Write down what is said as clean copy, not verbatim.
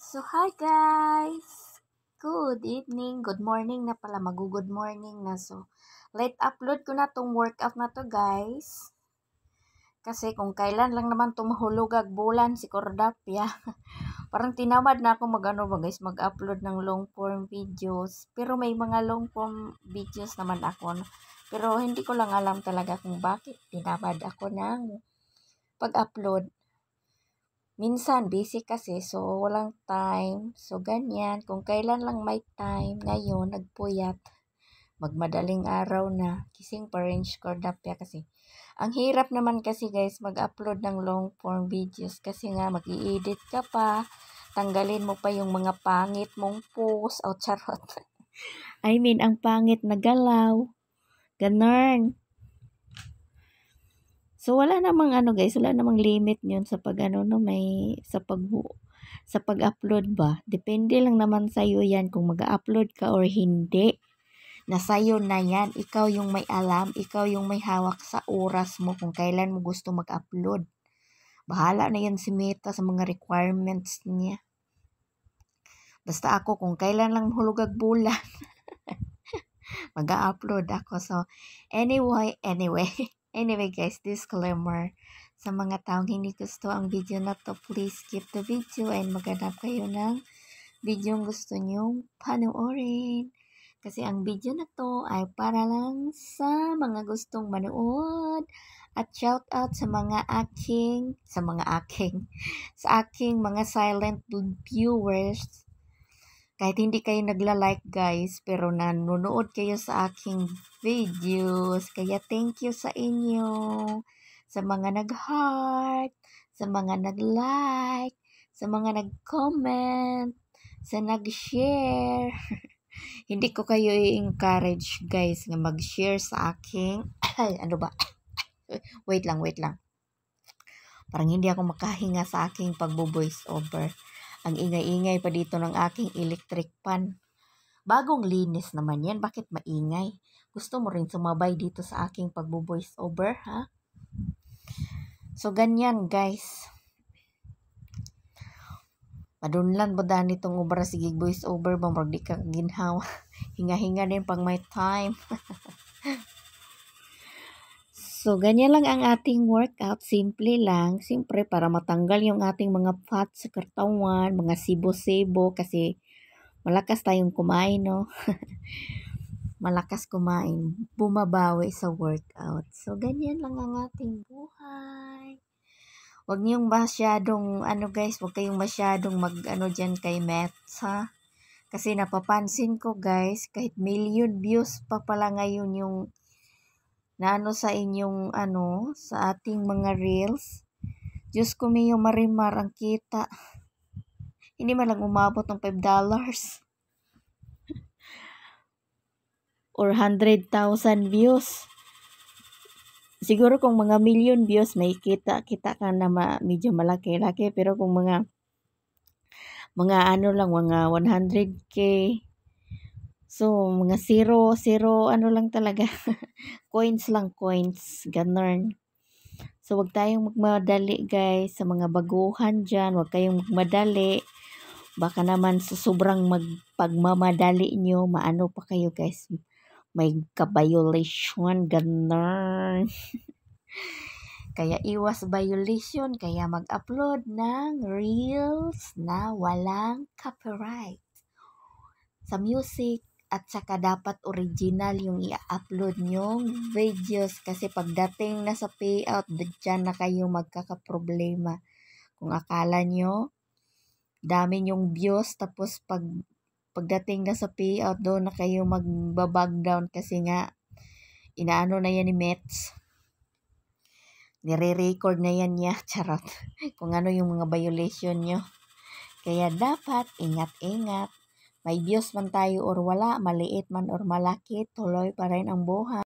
So, hi guys! Good evening, good morning na pala, mag-good morning na. So, late upload ko na tong workout na to guys. Kasi kung kailan lang naman tumahulog bulan si Cordapia. Parang tinamad na ako mag-upload ng long form videos. Pero may mga long form videos naman ako. Pero hindi ko lang alam talaga kung bakit tinamad ako ng pag-upload. Minsan, busy kasi, so walang time. So, ganyan. Kung kailan lang may time, ngayon, nagpuyat. Magmadaling araw na. Kising pa rin Cordapia kasi. Ang hirap naman kasi guys, mag-upload ng long form videos. Kasi nga, mag-i-edit ka pa. Tanggalin mo pa yung mga pangit mong post. O, charot. Ang pangit na galaw. Ganun. So wala namang guys, wala namang limit 'yun sa sa pag-upload ba. Depende lang naman sa iyo 'yan kung mag-upload ka or hindi. Nasayo na 'yan. Ikaw yung may alam, ikaw yung may hawak sa oras mo kung kailan mo gusto mag-upload. Bahala na 'yan si Meta sa mga requirements niya. Basta ako kung kailan lang hulugag bulan, mag-upload ako. So anyway guys, disclaimer. Sa mga taong hindi gusto ang video na to, please skip the video and maghanap kayo ng video yung gusto nyong panoorin. Kasi ang video na to ay para lang sa mga gustong manood. At shout out sa aking mga silent viewers. Kahit hindi kayo nagla-like guys, pero nanonood kayo sa aking videos. Kaya thank you sa inyo. Sa mga nag-heart, sa mga nag-like, sa mga nag-comment, sa nag-share. Hindi ko kayo i-encourage guys na mag-share sa aking, wait lang. Parang hindi ako makahinga sa aking pagbo-voice over. Ang ingay-ingay pa dito ng aking electric fan. Bagong linis naman yan. Bakit maingay? Gusto mo rin sumabay dito sa aking pagbo-voice over, ha? So, ganyan, guys. Madunlan ba daan itong ubra sigig voice over ba? Marag di ka ginhawa. Hinga-hinga din pang may time. So, ganyan lang ang ating workout. Simple lang. Siyempre, para matanggal yung ating mga fat sa katawan, mga sibo-sibo. Kasi, malakas tayong kumain, no? Malakas kumain. Bumabawi sa workout. So, ganyan lang ang ating buhay. Huwag niyong masyadong, guys, huwag kayong masyadong dyan kay Mets, ha? Kasi napapansin ko, guys, kahit million views pa pala ngayon yung sa inyong sa ating mga reels. Diyos ko Mio Marimar ang kita. Hindi man lang umabot ng $5 or 100,000 views. Siguro kung mga million views may kita ka na medyo malaki-laki, pero kung mga lang mga 100k, so mga zero lang talaga. coins, ganun. So, wag tayong magmadali guys sa mga baguhan dyan. Wag kayong magmadali. Baka naman sa sobrang pagmamadali nyo, maano pa kayo guys. May ka-violation, ganun. Kaya iwas violation. Kaya mag-upload ng reels na walang copyright sa music. At saka dapat original yung i-upload nyong videos kasi pagdating na sa payout, dyan na kayo magkakaproblema. Kung akala nyo, dami nyong views, tapos pagdating na sa payout, doon na kayo magbabag down kasi nga, inaano na yan ni Mets. Nire-record na yan niya, charot. Kung ano yung mga violation nyo. Kaya dapat, ingat-ingat. May views man tayo or wala, maliit man or malaki, tuloy pa rin ang buhay.